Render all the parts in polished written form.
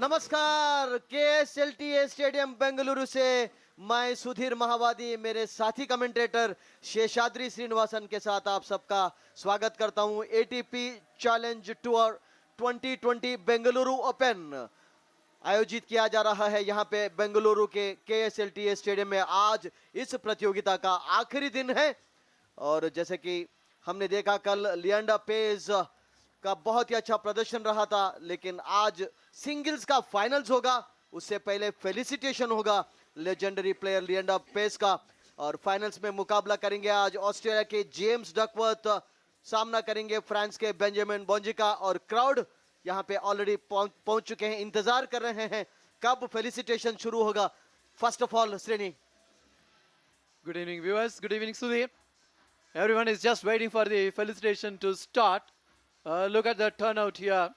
नमस्कार KSLTA stadium Bengaluru से मैं सुधीर महावादी मेरे साथी कमेंटेटर शेषाद्री श्रीनिवासन के साथ आप सबका स्वागत करता हूं। ATP challenge tour 2020 Bengaluru open आयोजित किया जा रहा है यहाँ पे बेंगलुरु के KSLTA स्टेडियम में। आज इस प्रतियोगिता का आखिरी दिन है और जैसे कि हमने देखा कल लिएंडर पेस का बहुत ही अच्छा प्रदर्शन रहा था, लेकिन आज सिंगल्स का फाइनल्स होगा। उससे पहले फेलिसिटेशन होगा लेजेंडरी प्लेयर लिएंडर पेस का और फाइनल्स में मुकाबला करेंगे आज ऑस्ट्रेलिया के जेम्स डकवर्थ सामना करेंगे फ्रांस के बेंजामिन बॉन्जी का। और क्राउड यहाँ पे ऑलरेडी पहुंच चुके हैं, इंतजार कर रहे हैं कब फेलिसिटेशन शुरू होगा। फर्स्ट ऑफ ऑल श्रेणी, Good evening viewers, good evening Sudhir. Everyone is just waiting for the felicitation to start. Look at the turnout here.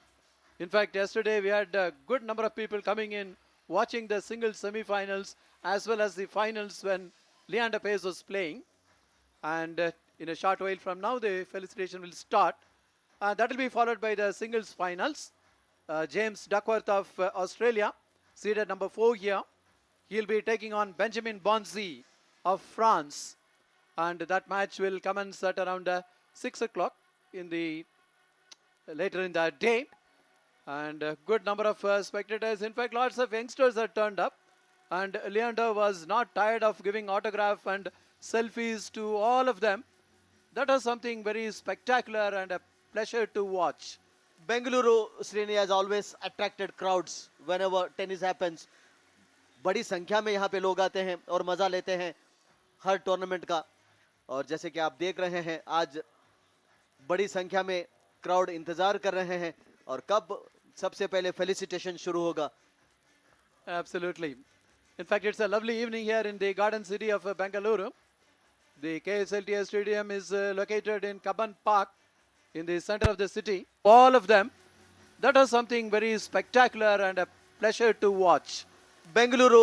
In fact, yesterday we had a good number of people coming in watching the singles semi-finals as well as the finals when Leander Paes was playing. And in a short while from now the felicitation will start. That will be followed by the singles finals. James Duckworth of Australia, seated number 4 here. He'll be taking on Benjamin Bonzi of France. And that match will commence at around 6 o'clock in the later in the day. And a good number of spectators. In fact, lots of youngsters have turned up. And Leander was not tired of giving autograph and selfies to all of them. That was something very spectacular and a pleasure to watch. Bengaluru Srini has always attracted crowds whenever tennis happens. बड़ी संख्या में यहाँ पे लोग आते हैं और मजा लेते हैं हर टूर्नामेंट का। और जैसे कि आप देख रहे हैं आज बड़ी संख्या में क्राउड इंतजार कर रहे हैं और कब सबसे पहले फेलिसिटेशन शुरू होगा। Absolutely. In fact, it's a lovely evening here in the garden city of Bengaluru. The KSLTA stadium is located in Kaban Park in the center of the city. All of them. That was something very spectacular and a pleasure to watch. Bengaluru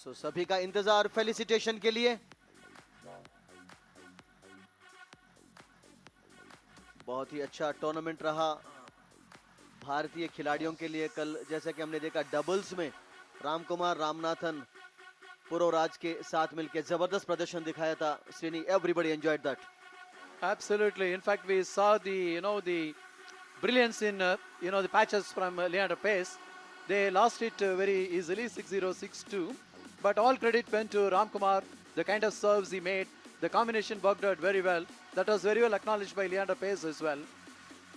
सभी का इंतजार felicitation के लिए। बहुत ही अच्छा tournament रहा भारतीय खिलाड़ियों के लिए। कल जैसा कि हमने देखा डबल्स में रामकुमार रामनाथन पुरोराज के साथ मिलकर जबरदस्त प्रदर्शन दिखाया था। Srini, everybody enjoyed that. Absolutely. In fact, we saw the brilliance in the patches from Leander Paes. They lost it very easily, 6-0, 6-2. But all credit went to Ramkumar, the kind of serves he made. The combination worked out very well. That was very well acknowledged by Leander Paes as well.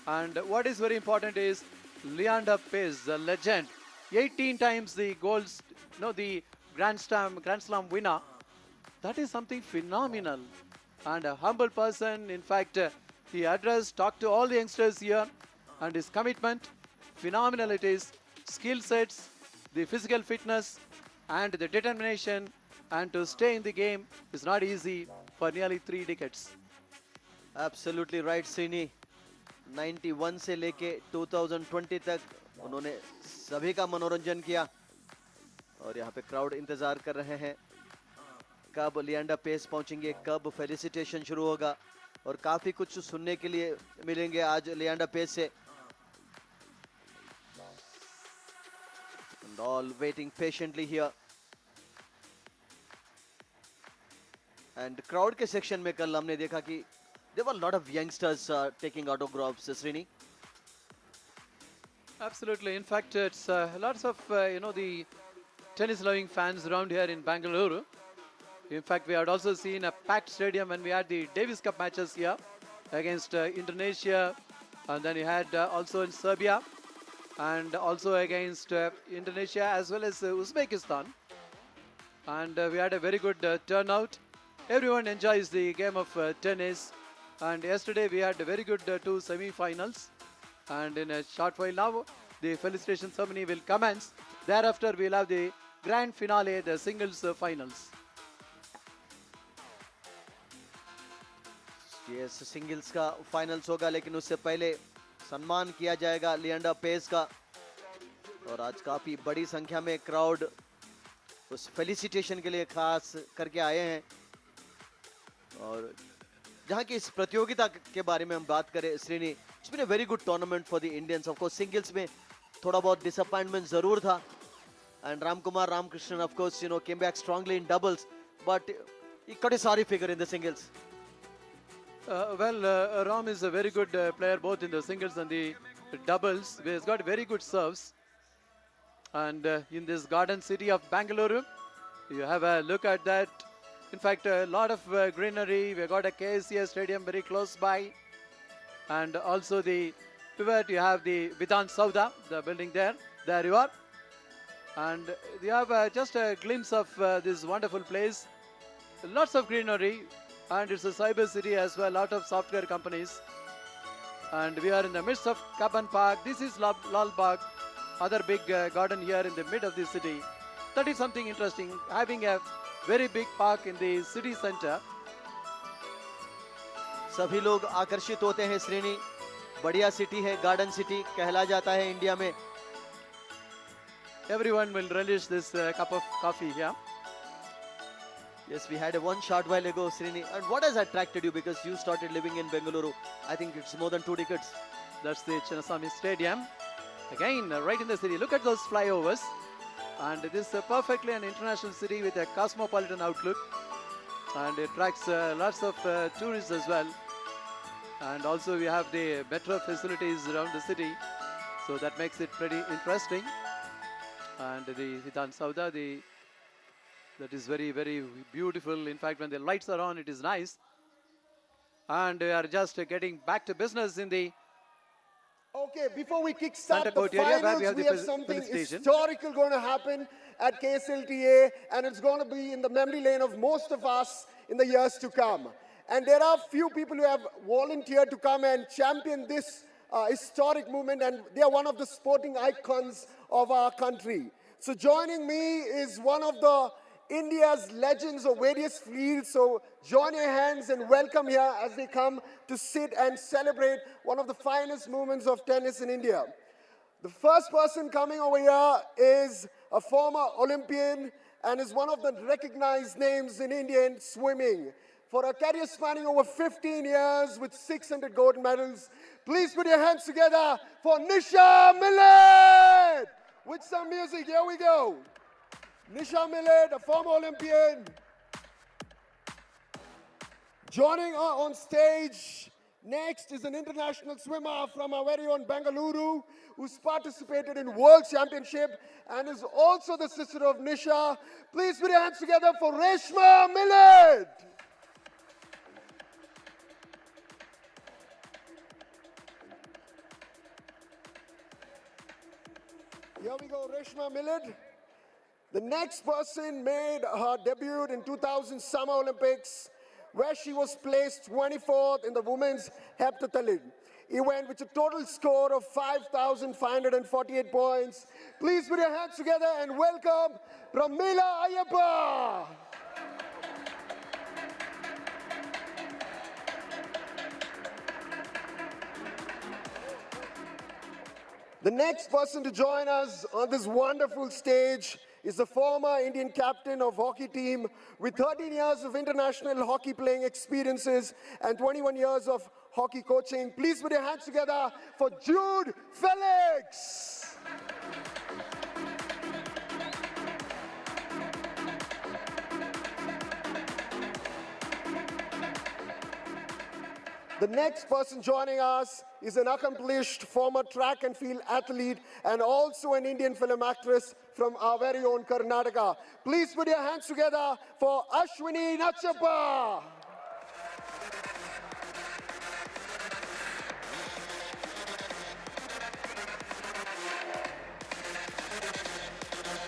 And what is very important is Leander Paes, the legend, 18 times the the Grand Slam winner. That is something phenomenal. And a humble person. In fact, he talked to all the youngsters here, and his commitment, phenomenal it is. Skill sets, the physical fitness, and the determination, and to stay in the game is not easy for nearly 3 decades. Absolutely right, Srini. 91 से लेके 2020 तक उन्होंने सभी का मनोरंजन किया और यहाँ पे क्राउड इंतजार कर रहे हैं कब लिएंडर पेस पहुंचेंगे, कब फेलिसिटेशन शुरू होगा और काफी कुछ सुनने के लिए मिलेंगे आज लिएंडर पेस से। And all waiting patiently here. And crowd के सेक्शन में कल हमने देखा कि there were a lot of youngsters taking autographs, Srini. Absolutely. In fact, it's lots of the tennis-loving fans around here in Bengaluru. In fact, we had also seen a packed stadium when we had the Davis Cup matches here against Indonesia, and then you had also in Serbia, and also against Indonesia as well as Uzbekistan. And we had a very good turnout. Everyone enjoys the game of tennis. And yesterday we had a very good 2 semi-finals. And in a short while now, the felicitation ceremony will commence. Thereafter, we'll have the grand finale, the singles finals. Yes, singles का finals होगा, लेकिन उससे पहले सम्मान किया जाएगा Leander pace का। और आज काफी बड़ी संख्या में क्राउड उस फेलिसिटेशन के लिए खास करके आए हैं। और जहां की इस प्रतियोगिता के बारे में हम बात करें Srini, It's been a very good tournament for the Indians. Of course, singles में थोड़ा बहुत disappointment जरूर था. And Ramkumar Ramakrishnan, of course, came back strongly in doubles. But he cut a sorry figure in the singles. Ram is a very good player both in the singles and the doubles. He's got very good serves. And in this garden city of Bengaluru, you have a look at that. In fact, a lot of greenery. We got a KSCS stadium very close by. And also the pivot, you have the Vidhan Sauda, the building there. There you are. And you have just a glimpse of this wonderful place. Lots of greenery. And it's a cyber city as well, a lot of software companies. And we are in the midst of Kaban Park. This is Lal Bagh, other big garden here in the mid of the city. That is something interesting, having a very big park in the city center. सभी लोग आकर्षित होते हैं श्रेणी. बढ़िया city है, garden city कहला जाता है इंडिया में. Everyone will relish this cup of coffee here. Yes, we had a one shot while ago, Srini. And what has attracted you? Because you started living in Bengaluru. I think it's more than 2 decades. That's the Chinnaswamy Stadium. Again, right in the city. Look at those flyovers. And this is perfectly an international city with a cosmopolitan outlook. And it attracts lots of tourists as well. And also we have the metro facilities around the city. So that makes it pretty interesting. And the Vidhan Sauda, that is very, very beautiful. In fact, when the lights are on, it is nice. And we are just getting back to business in the Okay, before we kickstart the court area, where finals, we we have have the something Felicitation. historical going to happen at KSLTA, and it's going to be in the memory lane of most of us in the years to come. And there are few people who have volunteered to come and champion this historic movement, and they are one of the sporting icons of our country. So joining me is one of the India's legends of various fields. So join your hands and welcome here as they come to sit and celebrate one of the finest moments of tennis in India. The first person coming over here is a former Olympian and is one of the recognized names in Indian swimming. For a career spanning over 15 years with 600 gold medals, please put your hands together for Nisha Millet! With some music, here we go. Nisha Millet, a former Olympian. Joining her on stage next is an international swimmer from our very own Bengaluru who's participated in World Championship and is also the sister of Nisha. Please put your hands together for Reshma Millet. Here we go, Reshma Millet. The next person made her debut in 2000 Summer Olympics, where she was placed 24th in the women's heptathlon event with a total score of 5,548 points. Please put your hands together and welcome Pramila Ayyappa. The next person to join us on this wonderful stage is the former Indian captain of hockey team with 13 years of international hockey playing experiences and 21 years of hockey coaching. Please put your hands together for Jude Felix. The next person joining us is an accomplished former track and field athlete and also an Indian film actress from our very own Karnataka. Please put your hands together for Ashwini Nachappa.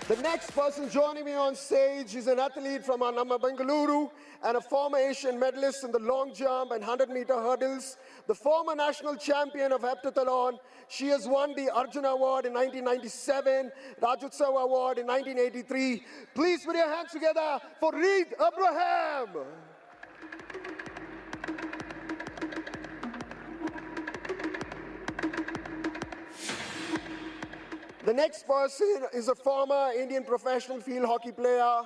The next person joining me on stage is an athlete from our Namma Bengaluru and a former Asian medalist in the long jump and 100-meter hurdles, the former national champion of heptathlon. She has won the Arjuna Award in 1997, Rajyotsava Award in 1983. Please put your hands together for Reed Abraham. The next person is a former Indian professional field hockey player.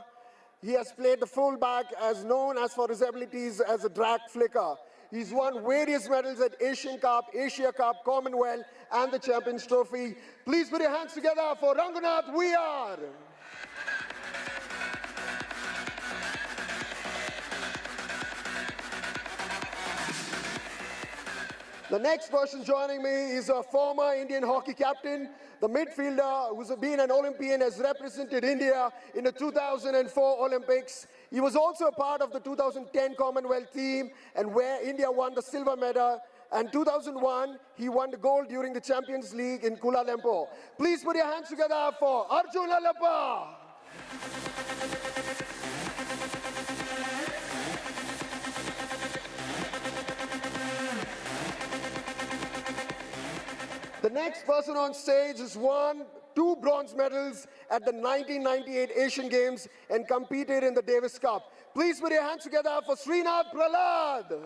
He has played the fullback as known as for his abilities as a drag flicker. He's won various medals at Asian Cup, Asia Cup, Commonwealth, and the Champions Trophy. Please put your hands together for Rangunath VR. The next person joining me is a former Indian hockey captain, the midfielder who's been an Olympian, has represented India in the 2004 Olympics. He was also a part of the 2010 Commonwealth team, and where India won the silver medal. And 2001, he won the gold during the Champions League in Kuala Lumpur. Please put your hands together for Arjuna Award. The next person on stage has won 2 bronze medals at the 1998 Asian Games and competed in the Davis Cup. Please put your hands together for Srinath Prahlad.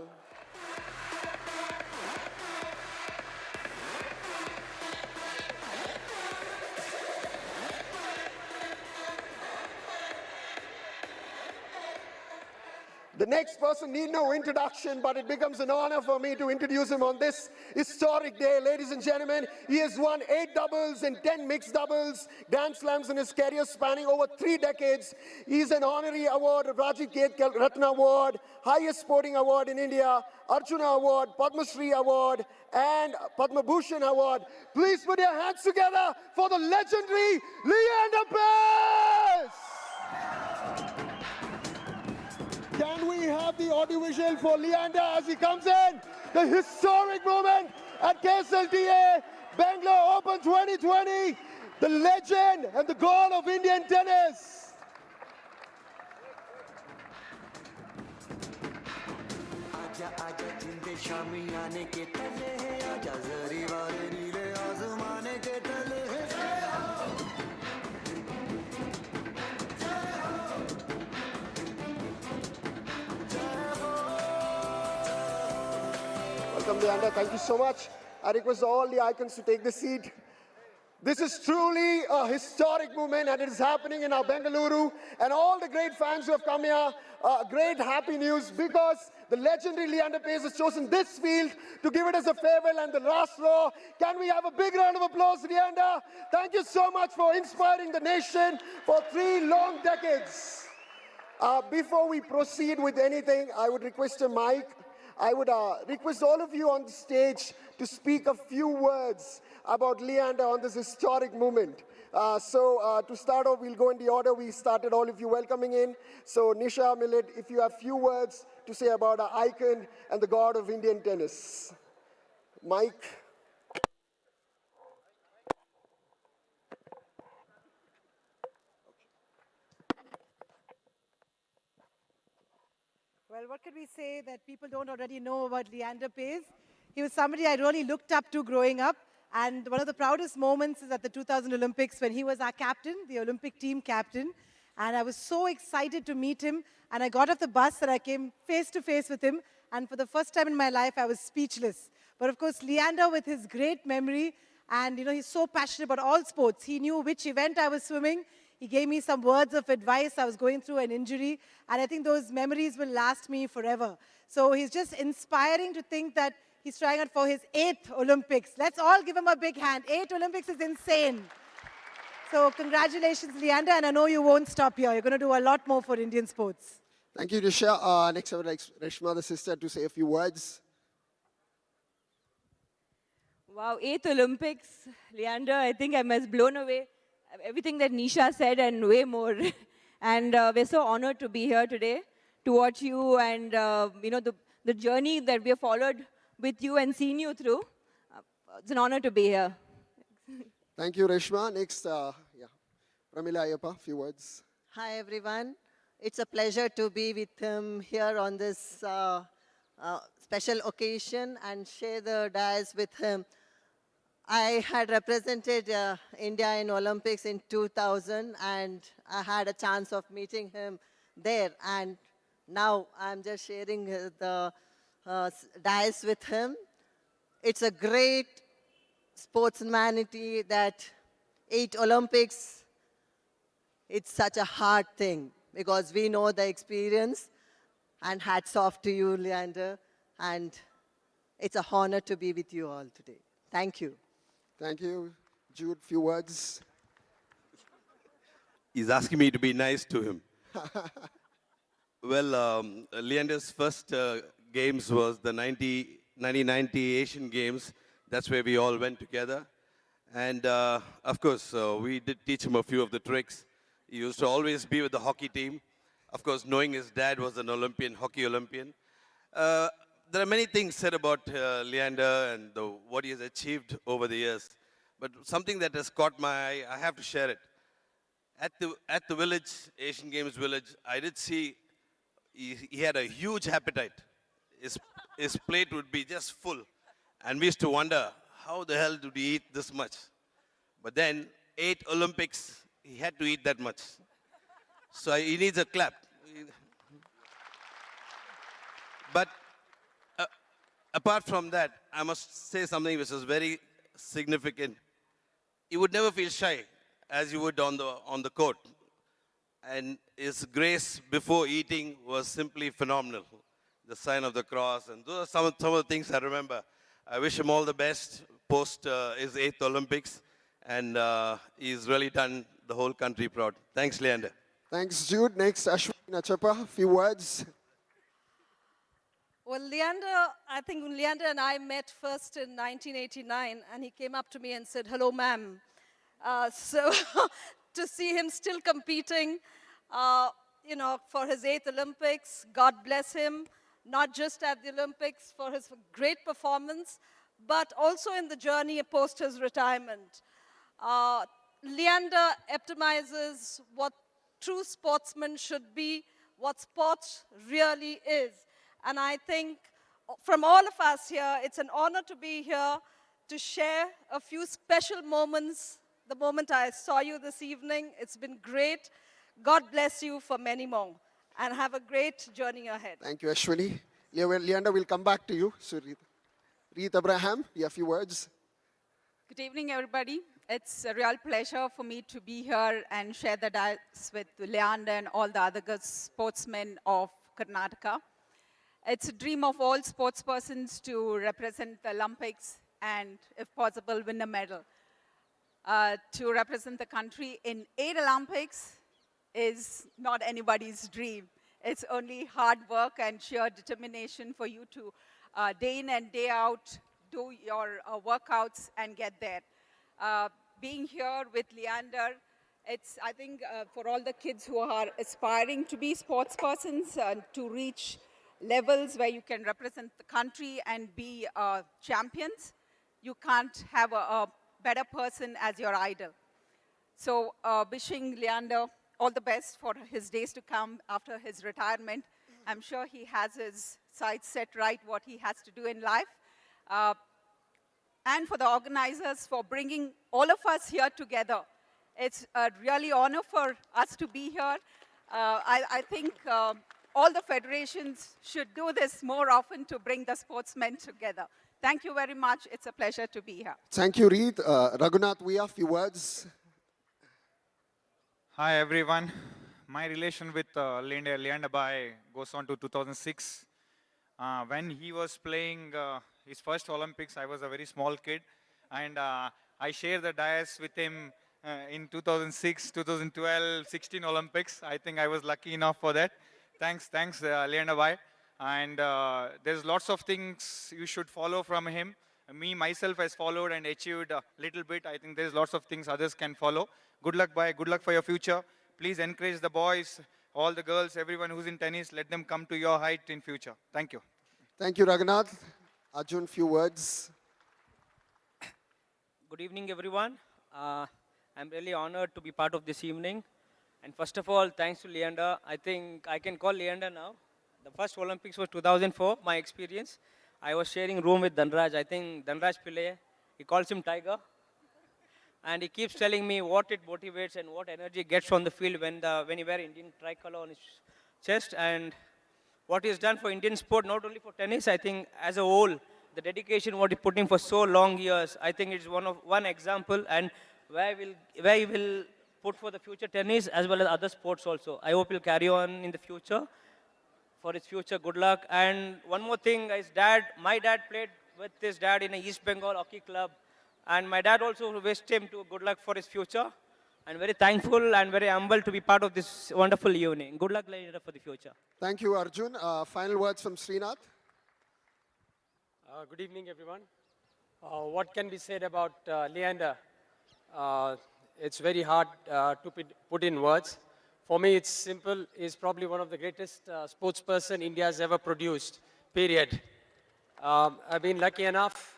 The next person need no introduction, but it becomes an honor for me to introduce him on this historic day. Ladies and gentlemen, he has won 8 doubles and 10 mixed doubles, Grand Slams in his career spanning over 3 decades. He's an honorary award, Rajiv Gandhi Khel Ratna Award, highest sporting award in India, Arjuna Award, Padma Shri Award, and Padma Bhushan Award. Please put your hands together for the legendary Leander Paes! Can we have the audiovisual for Leander as he comes in? The historic moment at KSLTA Bangalore Open 2020. The legend and the god of Indian tennis. आजा आजा जिंदे शामी आने के तले है आजा जरी वाले नीले आसमाने के तले है Welcome, Leander. Thank you so much. I request all the icons to take the seat. This is truly a historic moment, and it is happening in our Bengaluru. And all the great fans who have come here, great happy news, because the legendary Leander Paes has chosen this field to give it as a farewell and the last row. Can we have a big round of applause, Leander? Thank you so much for inspiring the nation for 3 long decades. Before we proceed with anything, I would request a mic. I would request all of you on the stage to speak a few words about Leander on this historic moment. To start off, we'll go in the order we started all of you welcoming in. So Nisha, Millet, if you have few words to say about our icon and the god of Indian tennis. Mike. Well, what could we say that people don't already know about Leander Paes? He was somebody I really looked up to growing up. And one of the proudest moments is at the 2000 Olympics when he was our captain, the Olympic team captain. And I was so excited to meet him. And I got off the bus and I came face to face with him. And for the first time in my life, I was speechless. But of course, Leander, with his great memory, and he's so passionate about all sports. He knew which event I was swimming. He gave me some words of advice. I was going through an injury. And I think those memories will last me forever. So he's just inspiring to think that he's trying out for his 8th Olympics. Let's all give him a big hand. 8 Olympics is insane. So congratulations, Leander. And I know you won't stop here. You're going to do a lot more for Indian sports. Thank you, Nisha. Next, I would like Reshma, the sister, to say a few words. Wow, 8th Olympics. Leander, I think I'm as blown away. Everything that Nisha said and way more. And we're so honored to be here today to watch you and, the journey that we have followed with you and seen you through. It's an honor to be here. Thank you, Reshma. Next, Pramila Ayappa, few words. Hi, everyone. It's a pleasure to be with him here on this special occasion and share the dais with him. I had represented India in Olympics in 2000, and I had a chance of meeting him there. And now I'm just sharing the dais with him. It's a great sportsmanity that 8 Olympics, it's such a hard thing because we know the experience. And hats off to you, Leander. And it's a honor to be with you all today. Thank you. Thank you. Jude, few words. He's asking me to be nice to him. Well, Leander's first games was the 1990 Asian Games. That's where we all went together. And of course, we did teach him a few of the tricks. He used to always be with the hockey team. Of course, knowing his dad was an Olympian, hockey Olympian. There are many things said about Leander and what he has achieved over the years. But something that has caught my eye, I have to share it. At the village, Asian Games village, I did see he had a huge appetite. His plate would be just full. And we used to wonder, how the hell did he eat this much? But then, 8 Olympics, he had to eat that much. So he needs a clap. But apart from that, I must say something which is very significant. He would never feel shy as you would on the court. And his grace before eating was simply phenomenal. The sign of the cross, and those are some of the things I remember. I wish him all the best post his 8th Olympics, and he's really done the whole country proud. Thanks, Leander. Thanks, Jude. Next, Ashwin Achapa, few words. Well, Leander, I think Leander and I met first in 1989, and he came up to me and said, "Hello, ma'am." So to see him still competing, for his 8th Olympics, God bless him, not just at the Olympics for his great performance, but also in the journey post his retirement. Leander epitomizes what true sportsmen should be, what sport really is. And I think from all of us here, it's an honor to be here to share a few special moments. The moment I saw you this evening, it's been great. God bless you for many more, and have a great journey ahead. Thank you, Ashwini. Leander, we'll come back to you. So, Reet Abraham, you have a few words. Good evening, everybody. It's a real pleasure for me to be here and share the dais with Leander and all the other good sportsmen of Karnataka. It's a dream of all sportspersons to represent the Olympics and, if possible, win a medal. To represent the country in 8 Olympics is not anybody's dream. It's only hard work and sheer determination for you to day in and day out do your workouts and get there. Being here with Leander, it's, I think, for all the kids who are aspiring to be sportspersons, to reach levels where you can represent the country and be champions, you can't have a better person as your idol. So wishing Leander all the best for his days to come after his retirement. I'm sure he has his sights set right what he has to do in life. And for the organizers for bringing all of us here together. It's a really honor for us to be here. I think all the federations should do this more often to bring the sportsmen together. Thank you very much. It's a pleasure to be here. Thank you, Reet. Raghunath, we have a few words. Hi, everyone. My relation with Leander Paes goes on to 2006. When he was playing his first Olympics, I was a very small kid. And I shared the dais with him in 2006, 2012, 16 Olympics. I think I was lucky enough for that. Thanks, Leander Paes. And there's lots of things you should follow from him. Me, myself, has followed and achieved a little bit. I think there's lots of things others can follow. Good luck, Paes. Good luck for your future. Please encourage the boys, all the girls, everyone who's in tennis. Let them come to your height in future. Thank you. Thank you, Raghunath. Arjun, few words. Good evening, everyone. I'm really honored to be part of this evening. And first of all, thanks to Leander. I think I can call Leander now. The first Olympics was 2004, my experience. I was sharing room with Dhanraj. I think Dhanraj Pillai, he calls him Tiger. And he keeps telling me what it motivates and what energy gets on the field when he wears Indian tricolor on his chest. And what he's done for Indian sport, not only for tennis, I think as a whole, the dedication what he put in for so long years, I think it's one example, and where he will put for the future tennis as well as other sports also. I hope he'll carry on in the future. for his future. Good luck. And one more thing, guys, my dad played with his dad in a East Bengal hockey club. And my dad also wished him to good luck for his future. And very thankful and very humble to be part of this wonderful evening. Good luck, Leander, for the future. Thank you, Arjun. Final words from Srinath. Good evening, everyone. What can be said about Leander? It's very hard to put in words. For me, it's simple. He's probably one of the greatest sports person India has ever produced, period. I've been lucky enough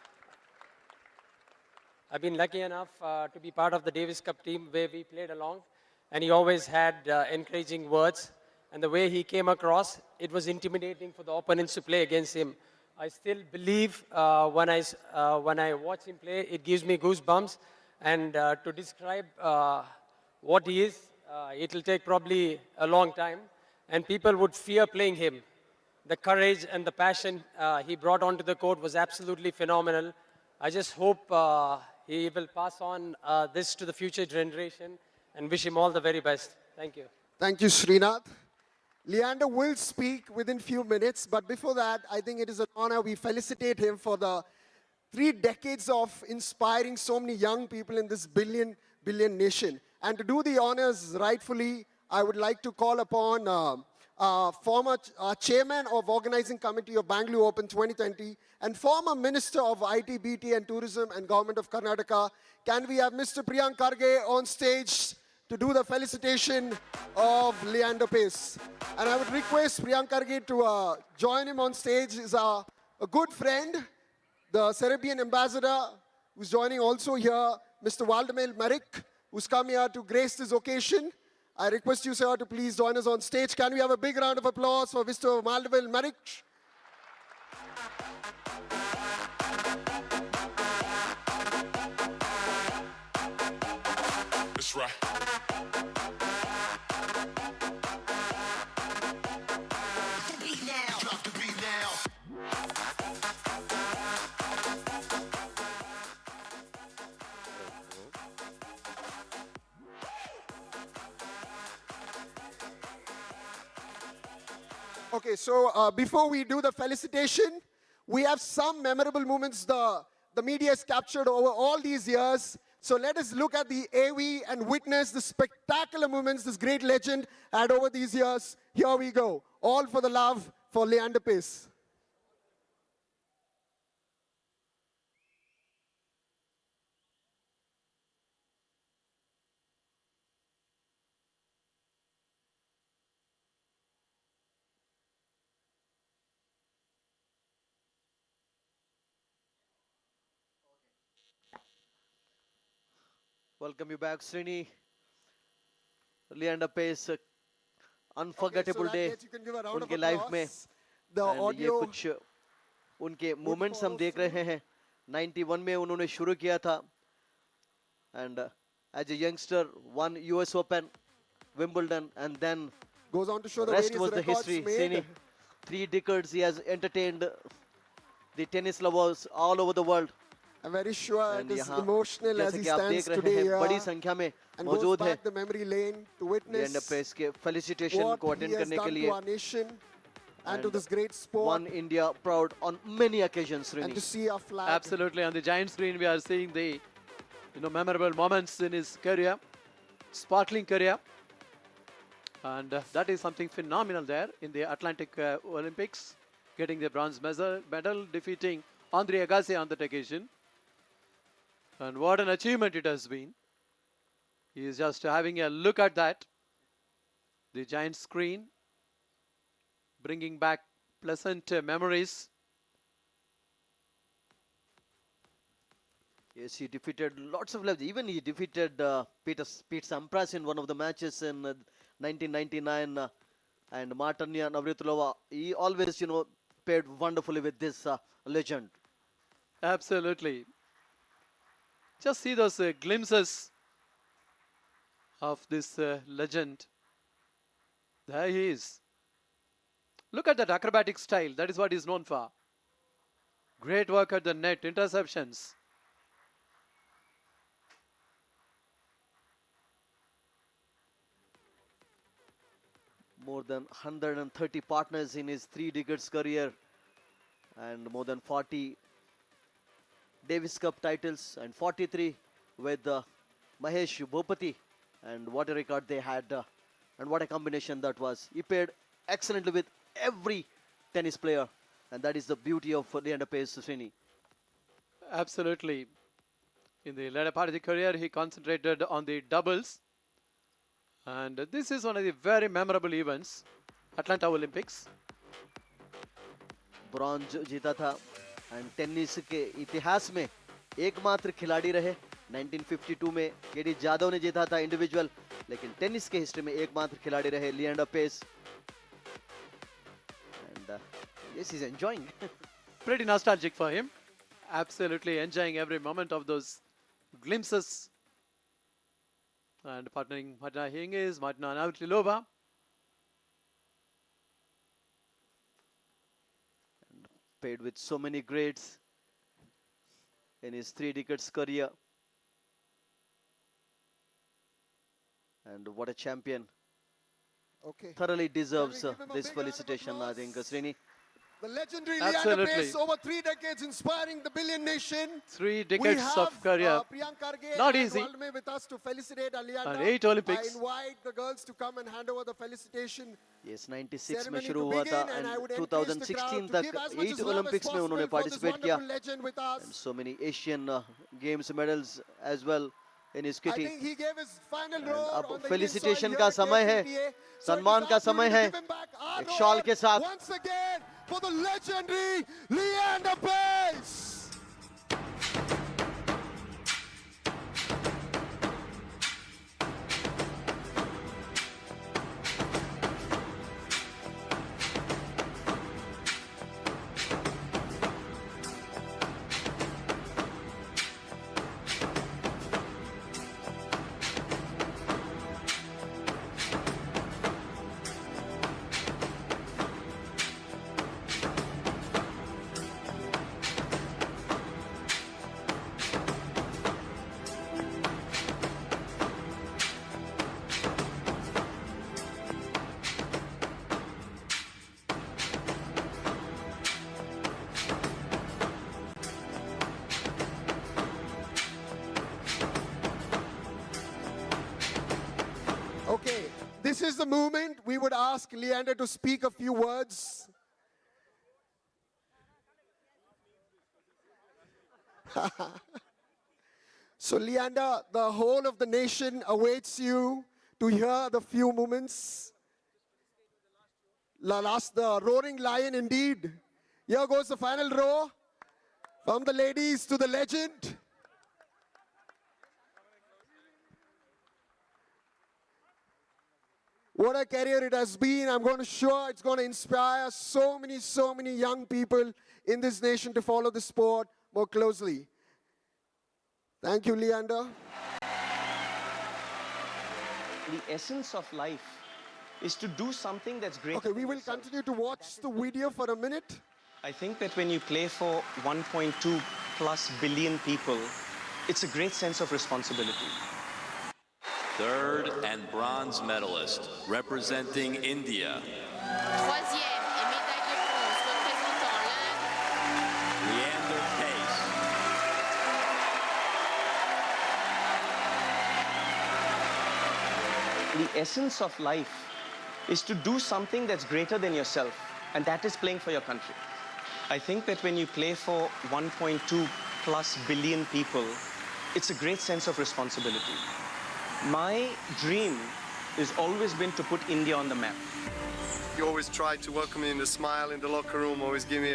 to be part of the Davis Cup team where we played along, and he always had encouraging words. And the way he came across, it was intimidating for the opponents to play against him. I still believe when I watch him play, it gives me goosebumps. And to describe what he is, it will take probably a long time. And people would fear playing him. The courage and the passion he brought onto the court was absolutely phenomenal. I just hope he will pass on this to the future generation and wish him all the very best. Thank you. Thank you, Srinath. Leander will speak within few minutes, but before that, I think it is an honor. We felicitate him for the 3 decades of inspiring so many young people in this billion nation. And to do the honors rightfully, I would like to call upon former chairman of organizing committee of Bengaluru Open 2020 and former minister of IT, BT and tourism and government of Karnataka. Can we have Mr. Priyank Kharge on stage to do the felicitation of Leander Paes? And I would request Priyank Kharge to join him on stage. He's a good friend, the Serbian ambassador, who's joining also here, Mr. Valdemar Maric, who's come here to grace this occasion. I request you, sir, to please join us on stage. Can we have a big round of applause for Mr. Valdemar Maric? That's right. Okay, so before we do the felicitation, we have some memorable moments the media has captured over all these years. So let us look at the AV and witness the spectacular moments this great legend had over these years. Here we go. All for the love for Leander Paes. Welcome you back, Srini. Leander Paes, unforgettable day उनके life में and ये कुछ उनके moments हम देख रहे हैं 91 में उन्होंने शुरू किया था and as a youngster won US Open, Wimbledon and then goes on to show the rest was the history. made. 3 decades he has entertained the tennis lovers all over the world. I'm very sure And it is यहाँ emotional as जैसे he कि आप stands देख रहे today हैं here बड़ी संख्या में and goes मौजूद है back the memory lane to Leander witness Paes के felicitation what को he attend has करने के done लिए to our nation and to this great sport, won India proud on many occasions. and Srini. to see our flag. Absolutely, on the giant screen we are seeing the memorable moments in his career, sparkling career, and that is something phenomenal there in the Atlantic Olympics, getting the bronze medal, defeating Andre Agassi on that occasion. And what an achievement it has been. He is just having a look at that, the giant screen, bringing back pleasant memories. Yes, he defeated lots of levels. Even he defeated Pete Sampras in one of the matches in 1999 and Martanya Navratilova. He always, paired wonderfully with this legend. Absolutely. Just see those glimpses of this legend. There he is. Look at that acrobatic style. That is what he's known for. Great work at the net, interceptions. More than 130 partners in his 3 decades career, and more than 40 Davis Cup titles and 43 with Mahesh Bhopati. And what a record they had, and what a combination that was. He paired excellently with every tennis player, and that is the beauty of Leander Paes, Srini. Absolutely. In the latter part of the career, he concentrated on the doubles. And this is one of the very memorable events, Atlanta Olympics. Bronze जीता था, and tennis के इतिहास में एकमात्र खिलाड़ी रहे। 1952 में KD Jadhav ने जीता था इंडिविजुअल, लेकिन टेनिस के हिस्ट्री में एकमात्र खिलाड़ी रहे Leander Paes. And yes, he's enjoying. Pretty nostalgic for him. Absolutely enjoying every moment of those glimpses. And partnering Martina Hingis, Martina Navratilova. Paired with so many greats in his 3 decades career. And what a champion. Okay. Thoroughly deserves this felicitation, I think, Srini. The legendary Leander Paes, over 3 decades inspiring the billion nation. 3 decades of career. Not easy. With us to felicitate Leander. And 8 Olympics. I invite the girls to come and hand over the felicitation. Yes, 96 में शुरू हुआ था, and 2016 तक 8 Olympics में उन्होंने participate किया, and so many Asian Games medals as well in his kitty. And अब felicitation का समय है, सम्मान का समय है, एक शॉल के साथ. Once again for the legendary Leander Paes. Okay, this is the moment we would ask Leander to speak a few words. So Leander, the whole of the nation awaits you to hear the few moments. The roaring lion indeed. Here goes the final row. From the ladies to the legend. What a career it has been. I'm going to show it's going to inspire so many young people in this nation to follow the sport more closely. Thank you, Leander. The essence of life is to do something that's great. Okay, we will continue to watch the video for a minute. I think that when you play for 1.2+ billion people, it's a great sense of responsibility. Third and bronze medalist representing India. Troisième et médaille de bronze représentant l'Inde. Leander Paes. The essence of life is to do something that's greater than yourself, and that is playing for your country. I think that when you play for 1.2+ billion people, it's a great sense of responsibility. My dream has always been to put India on the map. You always try to welcome me in the smile in the locker room, always give me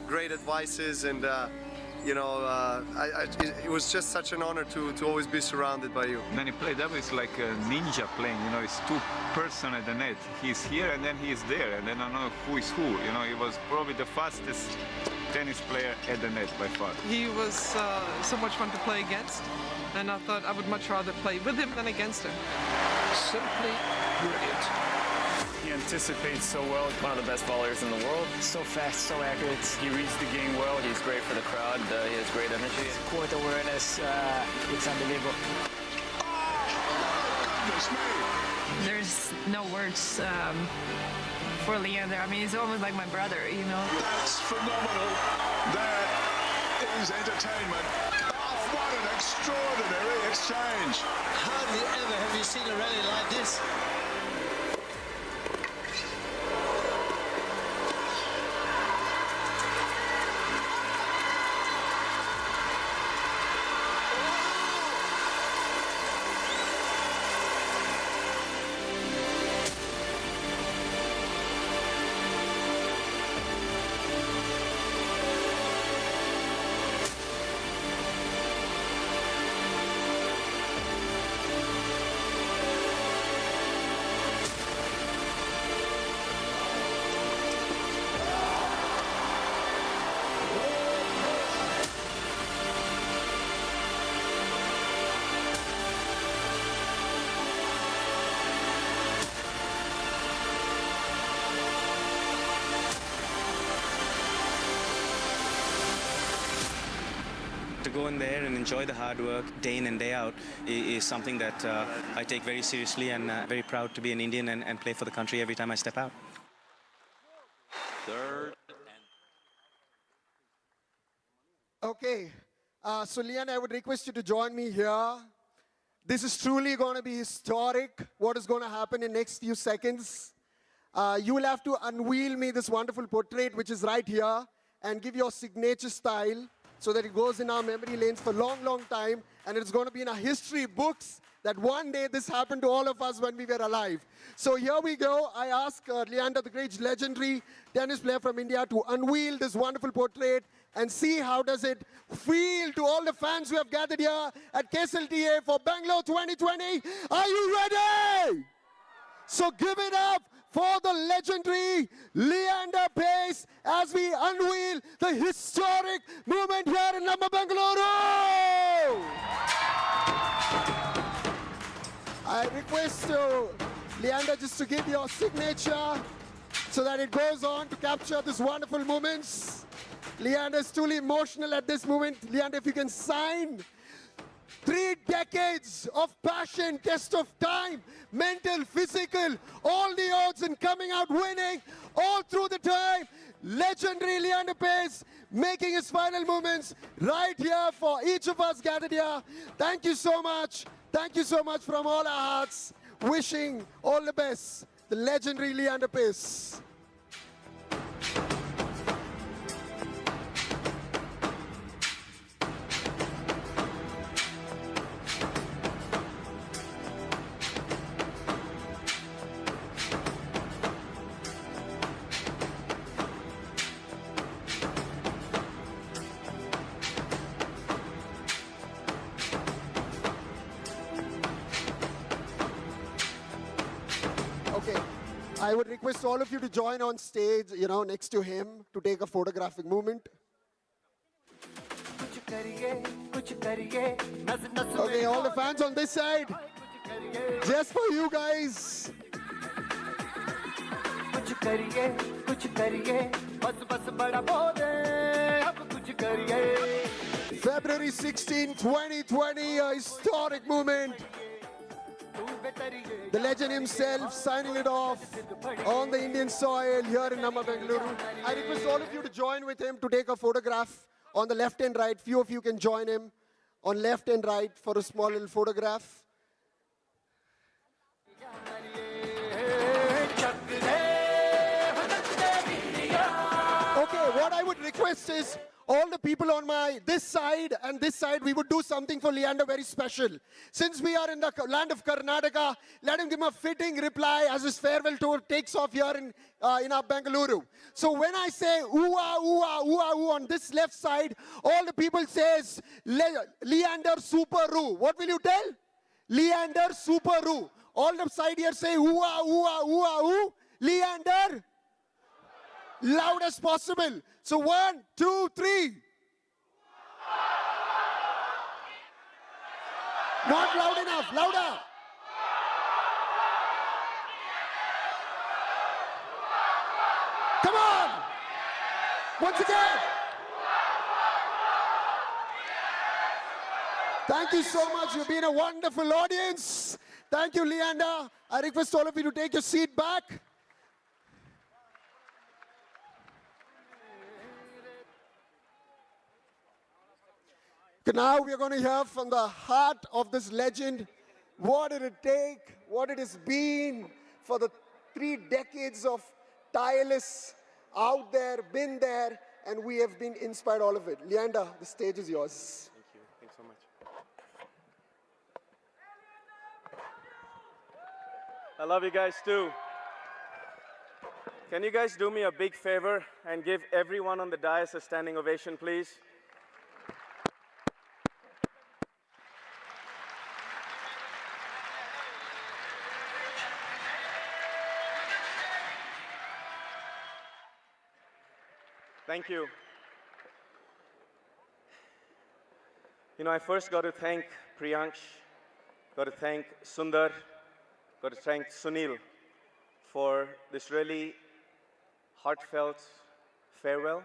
great advices, and it was just such an honor to always be surrounded by you. When he played double, it's like a ninja playing, it's 2 person at the net. He's here and then he's there, and then I don't know who is who. He was probably the fastest tennis player at the net by far. He was so much fun to play against, and I thought I would much rather play with him than against him. Simply brilliant. He anticipates so well. One of the best volleyers in the world. So fast, so accurate. He reads the game well. He's great for the crowd. He has great energy. Court awareness, it's unbelievable. Goodness me. there's no words for Leander. I mean, he's almost like my brother, you know. That's phenomenal. That is entertainment. Oh, what an extraordinary exchange. Hardly ever have you seen a rally like this. To go in there and enjoy the hard work day in and day out is something that I take very seriously, and very proud to be an Indian and play for the country every time I step out. Third. Okay, so Leander, I would request you to join me here. This is truly going to be historic, what is going to happen in next few seconds. You will have to unveil me this wonderful portrait, which is right here, and give your signature style, so that it goes in our memory lanes for a long, long time, and it's going to be in our history books that one day this happened to all of us when we were alive. So here we go. I ask Leander, the great legendary tennis player from India, to unveil this wonderful portrait and see how does it feel to all the fans who have gathered here at KSLTA for Bangalore 2020. Are you ready? So give it up for the legendary Leander Paes as we unveil the historic moment here in Bengaluru. I request Leander just to give your signature so that it goes on to capture this wonderful moments. Leander is truly emotional at this moment. Leander, if you can sign. 3 decades of passion, test of time, mental, physical, all the odds and coming out winning all through the time. Legendary Leander Paes making his final moments right here for each of us gathered here. Thank you so much. Thank you so much from all our hearts. Wishing all the best. The legendary Leander Paes. Okay, I would request all of you to join on stage, next to him to take a photographic moment. Okay, all the fans on this side, just for you guys. February 16, 2020, a historic moment. The legend himself signing it off on the Indian soil here in Bengaluru. I request all of you to join with him to take a photograph on the left and right. Few of you can join him on left and right for a small little photograph. Okay, what I would request is all the people on this side and this side, we would do something for Leander very special. Since we are in the land of Karnataka, let him give him a fitting reply as his farewell tour takes off here in our Bengaluru. So when I say ooh-ah, ooh-ah, ooh-ah, ooh on this left side, all the people says Leander Superoo. What will you tell? Leander Superoo. All the side here say ooh-ah, ooh-ah, ooh-ah, ooh. Leander. Loud as possible. So 1, 2, 3. Not loud enough. Louder. Come on. Once again. Thank you so much. You've been a wonderful audience. Thank you, Leander. I request all of you to take your seat back. Okay, now we are going to hear from the heart of this legend. What did it take? What it has been for the 3 decades of tireless out there, been there, and we have been inspired all of it. Leander, the stage is yours. Thank you. Thanks so much. I love you guys too. Can you guys do me a big favor and give everyone on the dais a standing ovation, please? Thank you. You know, I first got to thank Priyansh, got to thank Sundar, got to thank Sunil for this really heartfelt farewell.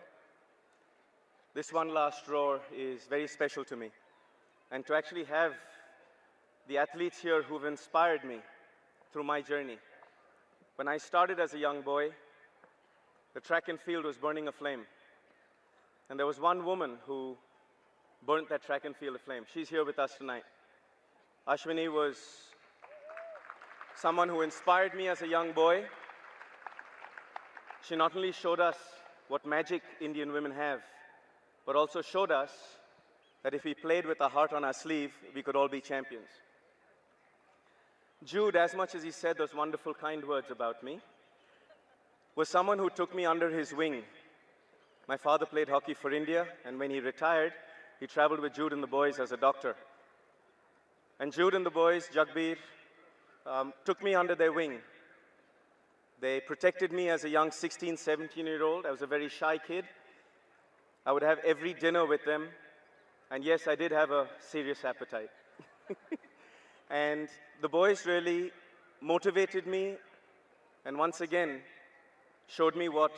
This one last roar is very special to me. And to actually have the athletes here who've inspired me through my journey. When I started as a young boy, the track and field was burning aflame. And there was one woman who burnt that track and field aflame. She's here with us tonight. Ashwini was someone who inspired me as a young boy. She not only showed us what magic Indian women have, but also showed us that if we played with our heart on our sleeve, we could all be champions. Jude, as much as he said those wonderful, kind words about me, was someone who took me under his wing. My father played hockey for India, and when he retired, he traveled with Jude and the boys as a doctor. And Jude and the boys, Jagbir, took me under their wing. They protected me as a young 16, 17-year-old. I was a very shy kid. I would have every dinner with them. And yes, I did have a serious appetite. And the boys really motivated me and once again showed me what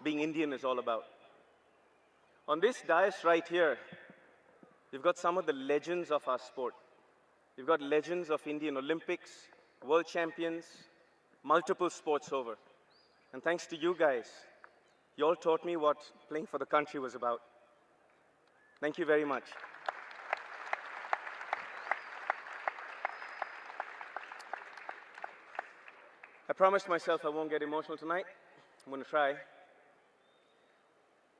being Indian is all about. On this dais right here, you've got some of the legends of our sport. You've got legends of Indian Olympics, world champions, multiple sports over. And thanks to you guys, you all taught me what playing for the country was about. Thank you very much. I promised myself I won't get emotional tonight. I'm going to try.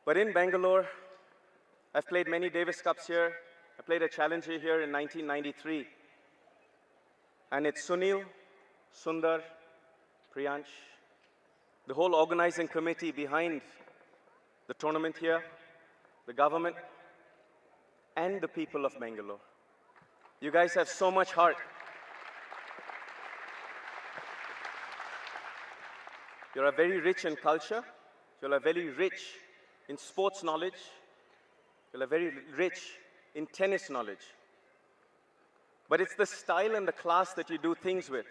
But in Bengaluru, I've played many Davis Cups here. I played a Challenger here in 1993. And it's Sunil, Sundar, Priyansh, the whole organizing committee behind the tournament here, the government, and the people of Bengaluru. You guys have so much heart. You're very rich in culture. You're very rich in sports knowledge. You're very rich in tennis knowledge. But it's the style and the class that you do things with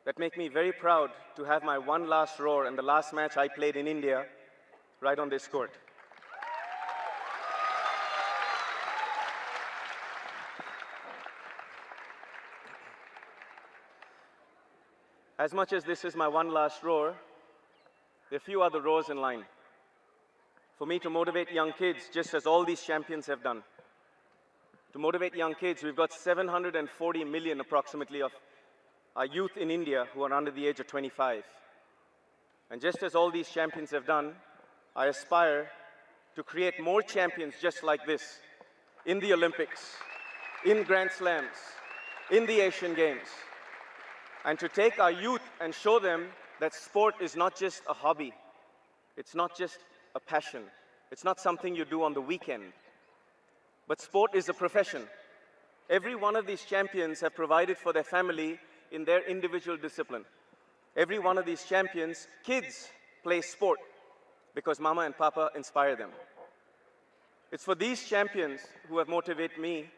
that make me very proud to have my one last roar and the last match I played in India right on this court. As much as this is my one last roar, there are a few other roars in line. For me to motivate young kids, just as all these champions have done. To motivate young kids, we've got 740 million approximately of our youth in India who are under the age of 25. And just as all these champions have done, I aspire to create more champions just like this in the Olympics, in Grand Slams, in the Asian Games. And to take our youth and show them that sport is not just a hobby. It's not just a passion. It's not something you do on the weekend. But sport is a profession. Every one of these champions have provided for their family in their individual discipline. Every one of these champions, kids play sport because mama and papa inspire them. It's for these champions who have motivated me.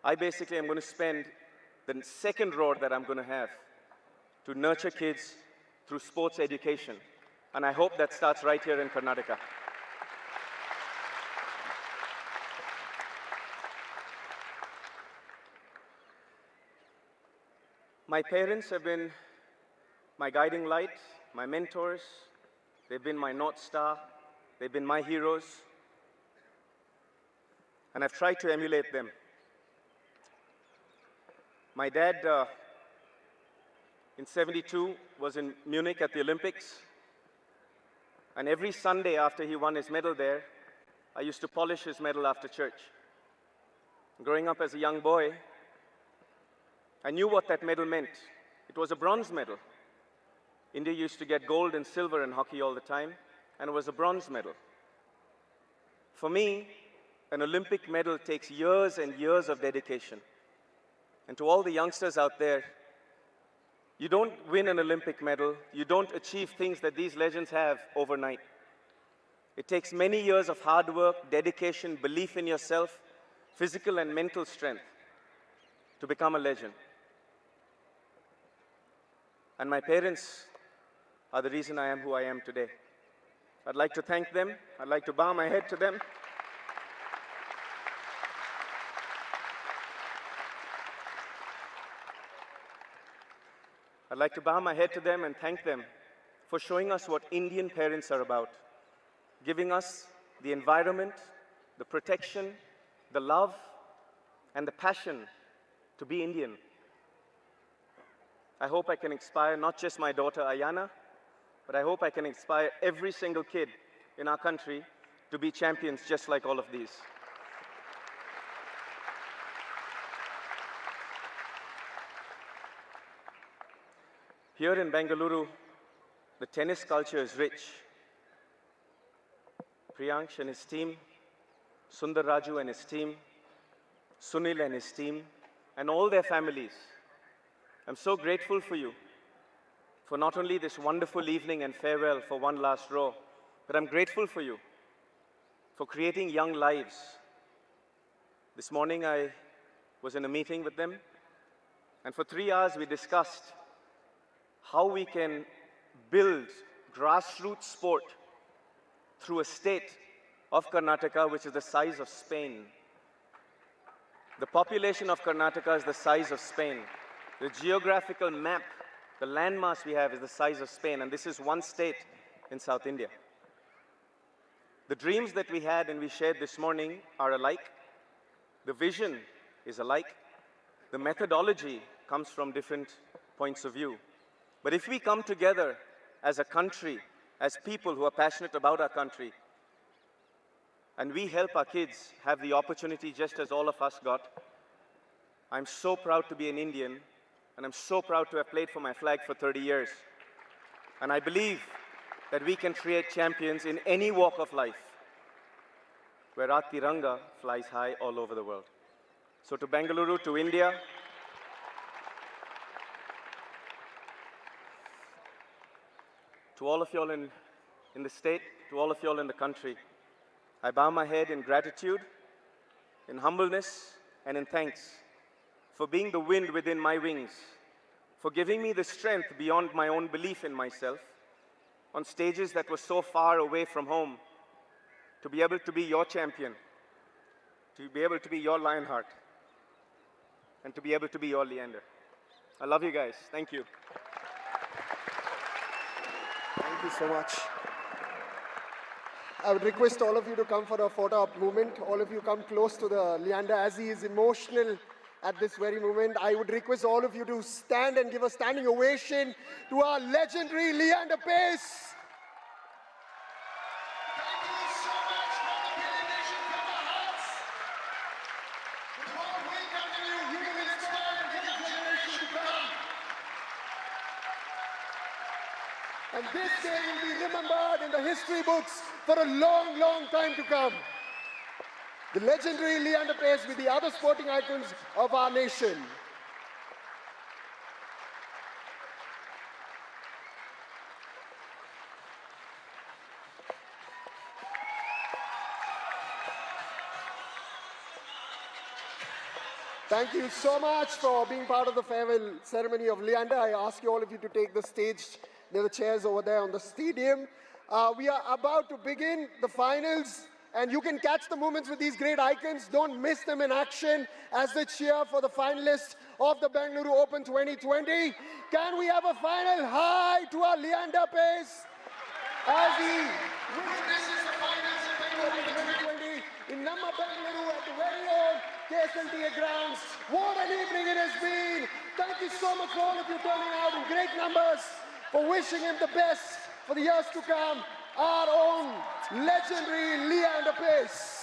I basically am going to spend the second roar that I'm going to have to nurture kids through sports education. And I hope that starts right here in Karnataka. My parents have been my guiding light, my mentors. They've been my North Star. They've been my heroes. And I've tried to emulate them. My dad, in '72, was in Munich at the Olympics. And every Sunday after he won his medal there, I used to polish his medal after church. Growing up as a young boy, I knew what that medal meant. It was a bronze medal. India used to get gold and silver in hockey all the time, and it was a bronze medal. For me, an Olympic medal takes years and years of dedication. And to all the youngsters out there, you don't win an Olympic medal, you don't achieve things that these legends have overnight. It takes many years of hard work, dedication, belief in yourself, physical and mental strength to become a legend. And my parents are the reason I am who I am today. I'd like to thank them. I'd like to bow my head to them. I'd like to bow my head to them and thank them for showing us what Indian parents are about, giving us the environment, the protection, the love, and the passion to be Indian. I hope I can inspire not just my daughter Ayana, but I hope I can inspire every single kid in our country to be champions just like all of these. Here in Bengaluru, the tennis culture is rich. Priyansh and his team, Sundar Raju and his team, Sunil and his team, and all their families. I'm so grateful for you, for not only this wonderful evening and farewell for one last row, but I'm grateful for you, for creating young lives. This morning I was in a meeting with them, and for 3 hours we discussed how we can build grassroots sport through a state of Karnataka which is the size of Spain. The population of Karnataka is the size of Spain. The geographical map, the landmass we have is the size of Spain, and this is one state in South India. The dreams that we had and we shared this morning are alike. The vision is alike. The methodology comes from different points of view. But if we come together as a country, as people who are passionate about our country, and we help our kids have the opportunity just as all of us got, I'm so proud to be an Indian, and I'm so proud to have played for my flag for 30 years. And I believe that we can create champions in any walk of life, where our Tiranga flies high all over the world. So to Bengaluru, to India, to all of y'all in the state, to all of y'all in the country, I bow my head in gratitude, in humbleness, and in thanks for being the wind within my wings, for giving me the strength beyond my own belief in myself, on stages that were so far away from home, to be able to be your champion, to be able to be your Lionheart, and to be able to be your Leander. I love you guys. Thank you. Thank you so much. I would request all of you to come for a photo op moment. All of you come close to the Leander as he is emotional at this very moment. I would request all of you to stand and give a standing ovation to our legendary Leander Paes. And this day will be remembered in the history books for a long, long time to come. The legendary Leander Paes with the other sporting icons of our nation. Thank you so much for being part of the farewell ceremony of Leander. I ask you all of you to take the stage. There are the chairs over there on the stadium. We are about to begin the finals And you can catch the moments with these great icons. Don't miss them in action as they cheer for the finalists of the Bengaluru Open 2020. Can we have a final hi to our Leander Paes as he witnesses the finals of Bengaluru Open 2020 in Namma Bengaluru at the very own KSLTA grounds. What an evening it has been. Thank you so much for all of you turning out in great numbers, for wishing him the best for the years to come. Our own legendary Leander Paes.